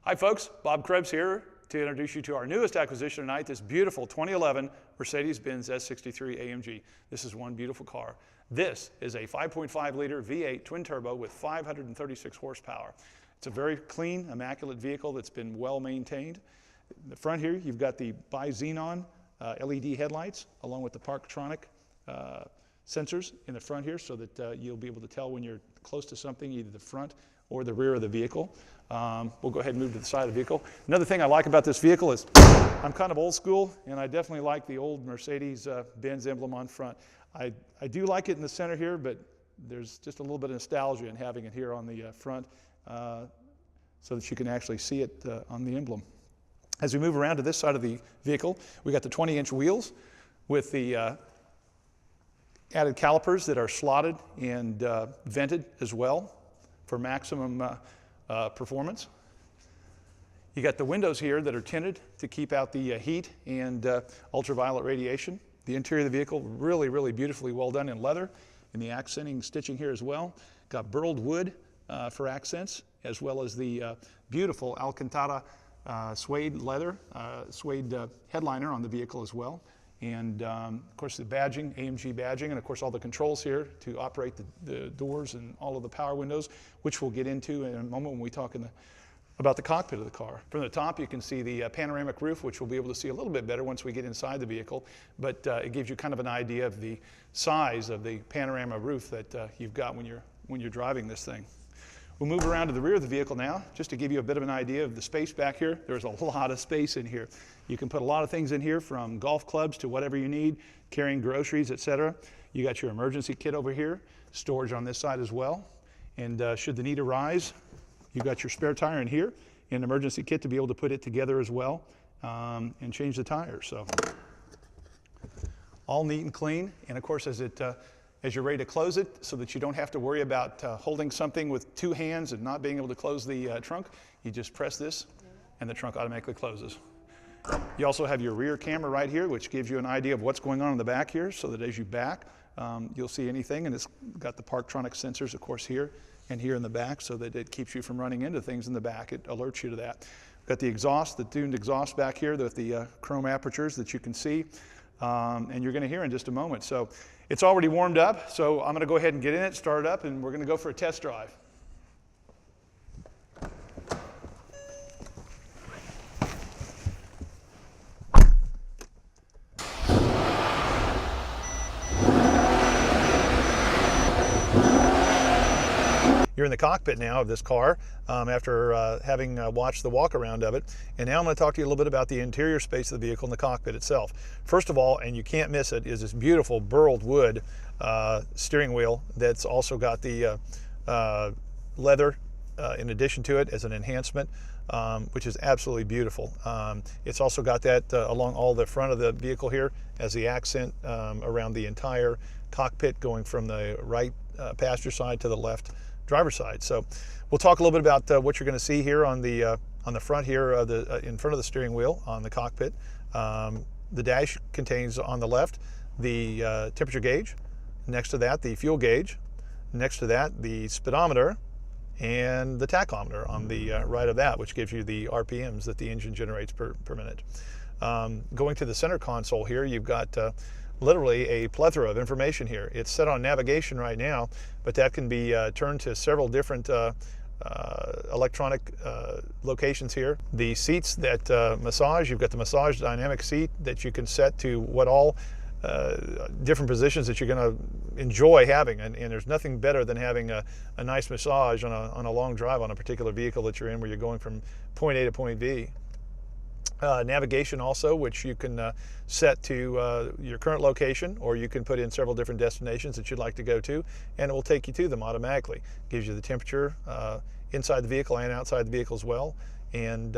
Hi folks, Bob Krebs here to introduce you to our newest acquisition tonight, this beautiful 2011 Mercedes Benz S63 AMG. This is one beautiful car. This is a 5.5 liter V8 twin turbo with 536 horsepower. It's a very clean, immaculate vehicle that's been well maintained. In the front here, you've got the bi-xenon LED headlights along with the Parktronic sensors in the front here so that you'll be able to tell when you're close to something, either the front or the rear of the vehicle. We'll go ahead and move to the side of the vehicle. Another thing I like about this vehicle is I'm kind of old school, and I definitely like the old Mercedes Benz emblem on front. I do like it in the center here, but there's just a little bit of nostalgia in having it here on the front so that you can actually see it on the emblem. As we move around to this side of the vehicle, we got the 20-inch wheels with the added calipers that are slotted and vented as well for maximum performance. You got the windows here that are tinted to keep out the heat and ultraviolet radiation. The interior of the vehicle really, really beautifully well done in leather, and the accenting stitching here as well. Got burled wood for accents, as well as the beautiful Alcantara suede leather, suede headliner on the vehicle as well. And of course the badging, AMG badging, and of course all the controls here to operate the doors and all of the power windows, which we'll get into in a moment when we talk about the cockpit of the car. From the top you can see the panoramic roof, which we'll be able to see a little bit better once we get inside the vehicle, but it gives you kind of an idea of the size of the panorama roof that you've got when you're driving this thing. We'll move around to the rear of the vehicle now, just to give you a bit of an idea of the space back here. There's a lot of space in here. You can put a lot of things in here, from golf clubs to whatever you need, carrying groceries, etc. You got your emergency kit over here, storage on this side as well. And should the need arise, you've got your spare tire in here, and an emergency kit to be able to put it together as well and change the tires. So all neat and clean. And of course, as you're ready to close it, so that you don't have to worry about holding something with two hands and not being able to close the trunk, you just press this and the trunk automatically closes. You also have your rear camera right here, which gives you an idea of what's going on in the back here, so that as you back, you'll see anything. And it's got the Parktronic sensors, of course, here and here in the back, so that it keeps you from running into things in the back. It alerts you to that. Got the exhaust, the tuned exhaust back here with the chrome apertures that you can see, and you're going to hear in just a moment. So it's already warmed up, so I'm going to go ahead and get in it, start it up, and we're going to go for a test drive. You're in the cockpit now of this car after having watched the walk-around of it. And now I'm going to talk to you a little bit about the interior space of the vehicle and the cockpit itself. First of all, and you can't miss it, is this beautiful burled wood steering wheel that's also got the leather in addition to it as an enhancement, which is absolutely beautiful. It's also got that along all the front of the vehicle here as the accent around the entire cockpit, going from the right passenger side to the left driver's side. So we'll talk a little bit about what you're going to see here on the front here, in front of the steering wheel on the cockpit. The dash contains on the left the temperature gauge, next to that the fuel gauge, next to that the speedometer, and the tachometer on the right of that, which gives you the RPMs that the engine generates per minute. Going to the center console here, you've got literally a plethora of information here. It's set on navigation right now, but that can be turned to several different electronic locations here. The seats that massage, you've got the massage dynamic seat that you can set to what all different positions that you're going to enjoy having, and there's nothing better than having a nice massage on a long drive on a particular vehicle that you're in, where you're going from point A to point B. Navigation also, which you can set to your current location, or you can put in several different destinations that you'd like to go to, and it will take you to them automatically. Gives you the temperature inside the vehicle and outside the vehicle as well, and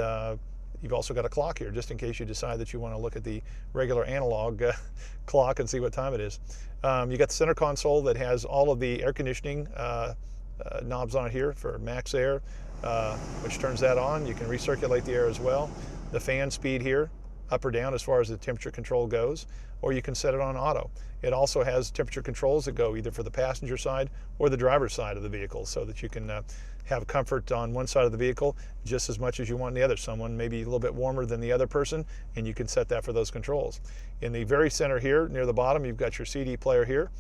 you've also got a clock here, just in case you decide that you want to look at the regular analog clock and see what time it is. You got the center console that has all of the air conditioning knobs on it here for max air, which turns that on. You can recirculate the air as well. The fan speed here, up or down as far as the temperature control goes, or you can set it on auto. It also has temperature controls that go either for the passenger side or the driver's side of the vehicle, so that you can have comfort on one side of the vehicle just as much as you want on the other. Someone maybe a little bit warmer than the other person, and you can set that for those controls. In the very center here, near the bottom, you've got your CD player here,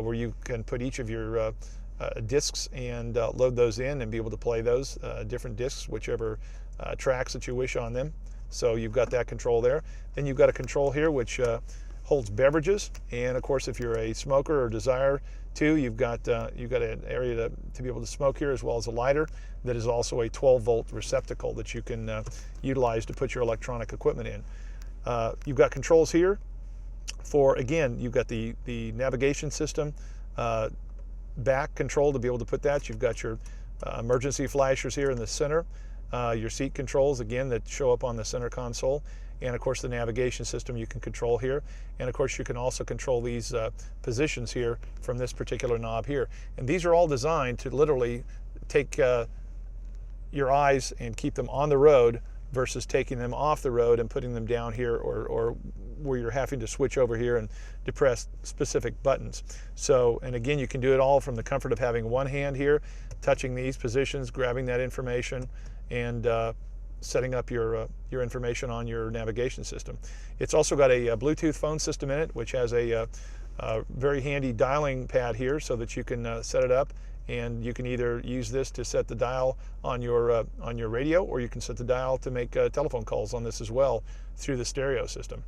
where you can put each of your discs and load those in and be able to play those different discs, whichever tracks that you wish on them. So you've got that control there. Then you've got a control here which holds beverages, and of course if you're a smoker or desire to, you've got an area to be able to smoke here, as well as a lighter that is also a 12-volt receptacle that you can utilize to put your electronic equipment in. You've got controls here for, again, you've got the navigation system, back control to be able to put that. You've got your emergency flashers here in the center, your seat controls, again, that show up on the center console, and of course the navigation system you can control here. And of course you can also control these positions here from this particular knob here. And these are all designed to literally take your eyes and keep them on the road versus taking them off the road and putting them down here, or where you're having to switch over here and depress specific buttons. So, and again, you can do it all from the comfort of having one hand here, touching these positions, grabbing that information, and setting up your information on your navigation system. It's also got a Bluetooth phone system in it, which has a very handy dialing pad here, so that you can set it up, and you can either use this to set the dial on your radio, or you can set the dial to make telephone calls on this as well through the stereo system.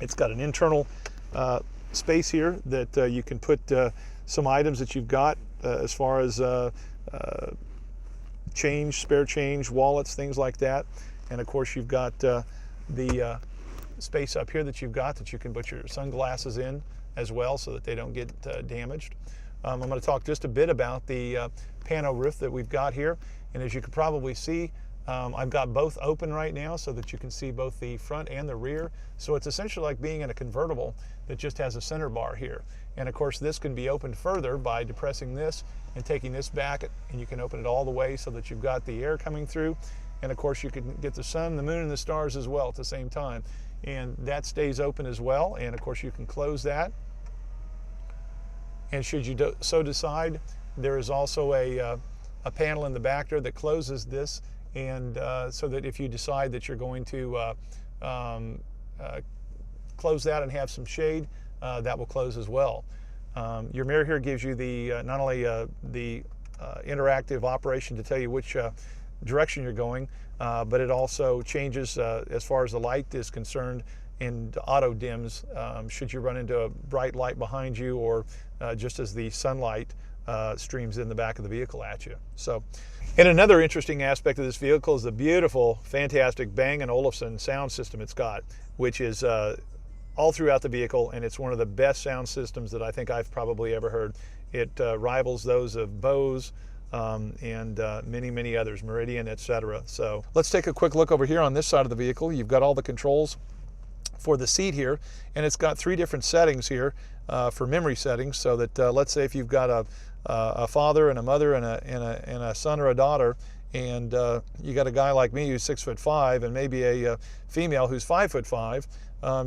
It's got an internal space here that you can put some items that you've got as far as change, spare change, wallets, things like that. And of course you've got the space up here that you've got that you can put your sunglasses in as well, so that they don't get damaged. I'm going to talk just a bit about the pano roof that we've got here. And as you can probably see, I've got both open right now so that you can see both the front and the rear. So it's essentially like being in a convertible that just has a center bar here. And of course this can be opened further by depressing this and taking this back, and you can open it all the way so that you've got the air coming through. And of course you can get the sun, the moon, and the stars as well at the same time. And that stays open as well. And of course you can close that. And should you so decide, there is also a panel in the back there that closes this, and so that if you decide that you're going to close that and have some shade, that will close as well. Your mirror here gives you the not only the interactive operation to tell you which direction you're going, but it also changes as far as the light is concerned, and auto dims should you run into a bright light behind you, or just as the sunlight streams in the back of the vehicle at you. So, and another interesting aspect of this vehicle is the beautiful, fantastic Bang & Olufsen sound system it's got, which is all throughout the vehicle, and it's one of the best sound systems that I think I've probably ever heard. It rivals those of Bose and many, many others, Meridian, etc. So let's take a quick look over here on this side of the vehicle. You've got all the controls for the seat here, and it's got 3 different settings here for memory settings, so that let's say if you've got a father and a mother and a son or a daughter, and you got a guy like me who's 6'5" and maybe a female who's 5'5",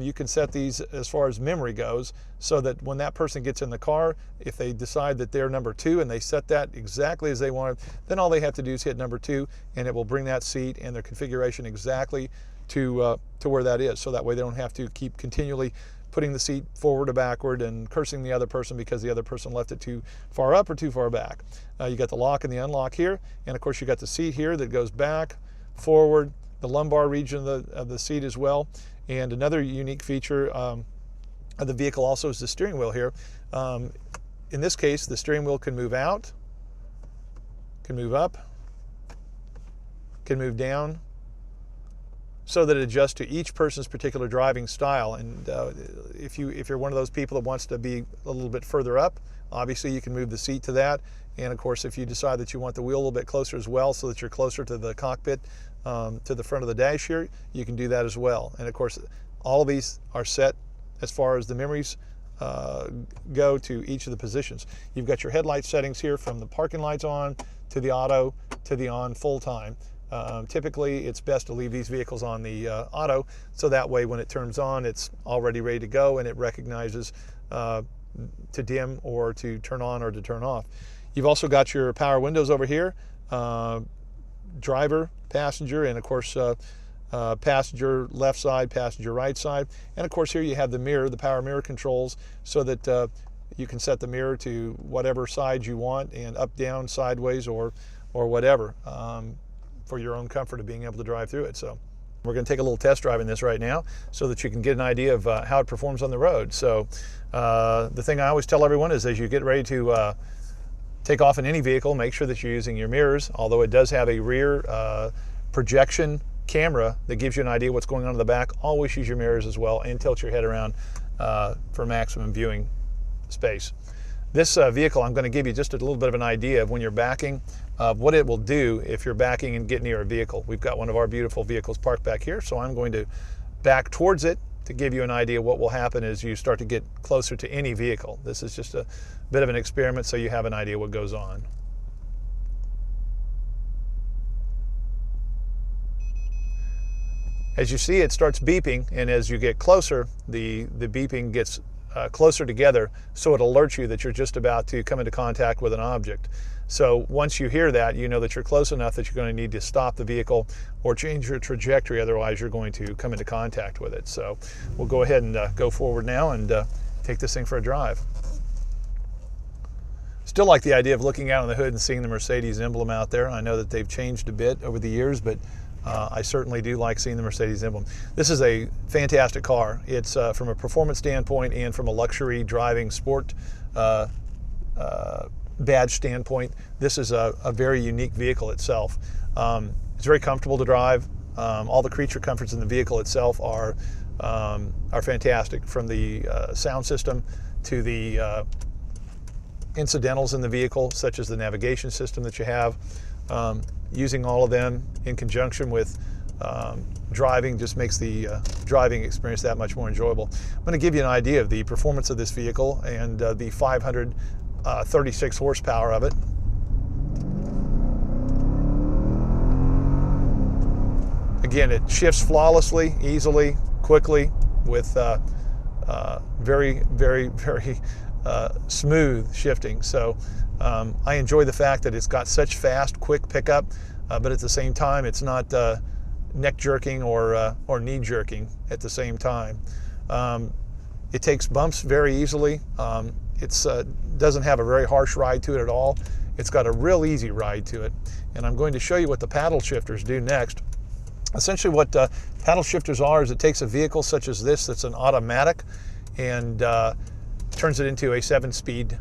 you can set these as far as memory goes, so that when that person gets in the car, if they decide that they're number 2 and they set that exactly as they want it, then all they have to do is hit number 2, and it will bring that seat and their configuration exactly to where that is. So that way they don't have to keep continually putting the seat forward or backward and cursing the other person because the other person left it too far up or too far back. You got the lock and the unlock here, and of course you got the seat here that goes back, forward, the lumbar region of the seat as well. And another unique feature of the vehicle also is the steering wheel here. In this case, the steering wheel can move out, can move up, can move down, so that it adjusts to each person's particular driving style. And if you're one of those people that wants to be a little bit further up, obviously you can move the seat to that. And of course, if you decide that you want the wheel a little bit closer as well, so that you're closer to the cockpit, to the front of the dash here, you can do that as well. And of course, all of these are set as far as the memories go to each of the positions. You've got your headlight settings here, from the parking lights on to the auto to the on full time. Typically, it's best to leave these vehicles on the auto, so that way when it turns on, it's already ready to go and it recognizes to dim or to turn on or to turn off. You've also got your power windows over here, driver, passenger, and of course passenger left side, passenger right side. And of course here you have the mirror, the power mirror controls, so that you can set the mirror to whatever side you want, and up, down, sideways, or whatever, for your own comfort of being able to drive through it. So we're going to take a little test drive in this right now so that you can get an idea of how it performs on the road. So the thing I always tell everyone is, as you get ready to take off in any vehicle, make sure that you're using your mirrors. Although it does have a rear projection camera that gives you an idea what's going on in the back, always use your mirrors as well, and tilt your head around for maximum viewing space. This vehicle, I'm going to give you just a little bit of an idea of when you're backing, what it will do if you're backing and get near a vehicle. We've got one of our beautiful vehicles parked back here, so I'm going to back towards it to give you an idea what will happen as you start to get closer to any vehicle. This is just a bit of an experiment so you have an idea what goes on. As you see, it starts beeping, and as you get closer, the beeping gets closer together, so it alerts you that you're just about to come into contact with an object. So once you hear that, you know that you're close enough that you're going to need to stop the vehicle or change your trajectory, otherwise you're going to come into contact with it. So we'll go ahead and go forward now and take this thing for a drive. Still like the idea of looking out on the hood and seeing the Mercedes emblem out there. I know that they've changed a bit over the years, but I certainly do like seeing the Mercedes emblem. This is a fantastic car. It's from a performance standpoint and from a luxury driving sport badge standpoint, this is a very unique vehicle itself. It's very comfortable to drive. All the creature comforts in the vehicle itself are fantastic, from the sound system to the incidentals in the vehicle, such as the navigation system that you have. Using all of them in conjunction with driving just makes the driving experience that much more enjoyable. I'm going to give you an idea of the performance of this vehicle and the 536 horsepower of it. Again, it shifts flawlessly, easily, quickly, with very, very, very smooth shifting. So I enjoy the fact that it's got such fast, quick pickup, but at the same time, it's not neck jerking or knee jerking at the same time. It takes bumps very easily. It doesn't have a very harsh ride to it at all. It's got a real easy ride to it. And I'm going to show you what the paddle shifters do next. Essentially what paddle shifters are is it takes a vehicle such as this that's an automatic and turns it into a 7-speed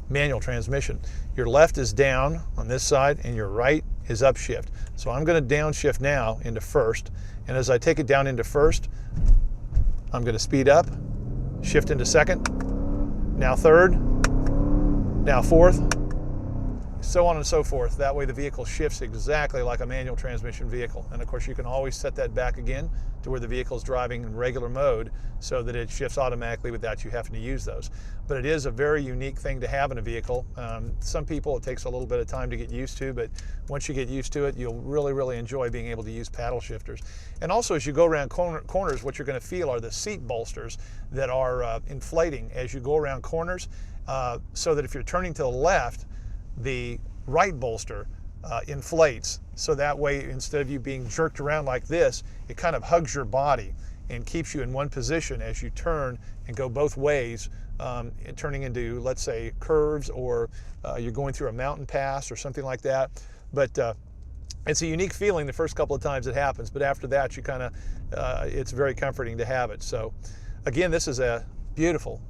manual transmission. Your left is down on this side and your right is upshift. So I'm going to downshift now into first, and as I take it down into first, I'm going to speed up, shift into second, now third, now fourth, so on and so forth. That way the vehicle shifts exactly like a manual transmission vehicle. And of course you can always set that back again to where the vehicle is driving in regular mode so that it shifts automatically without you having to use those. But it is a very unique thing to have in a vehicle. Some people, it takes a little bit of time to get used to, but once you get used to it, you'll really, really enjoy being able to use paddle shifters. And also as you go around corners, what you're going to feel are the seat bolsters that are inflating as you go around corners, so that if you're turning to the left, the right bolster inflates, so that way instead of you being jerked around like this, it kind of hugs your body and keeps you in one position as you turn and go both ways, turning into, let's say, curves, or you're going through a mountain pass or something like that. But it's a unique feeling the first couple of times it happens, but after that you kind of it's very comforting to have it. So again, this is a beautiful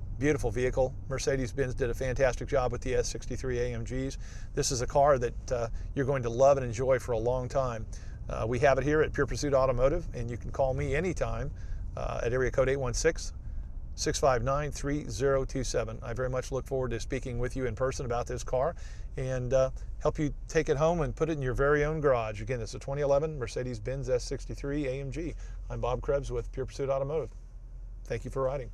vehicle. Mercedes-Benz did a fantastic job with the S63 AMGs. This is a car that you're going to love and enjoy for a long time. We have it here at Pure Pursuit Automotive, and you can call me anytime at area code 816-659-3027. I very much look forward to speaking with you in person about this car and help you take it home and put it in your very own garage. Again, it's a 2011 Mercedes-Benz S63 AMG. I'm Bob Krebs with Pure Pursuit Automotive. Thank you for riding.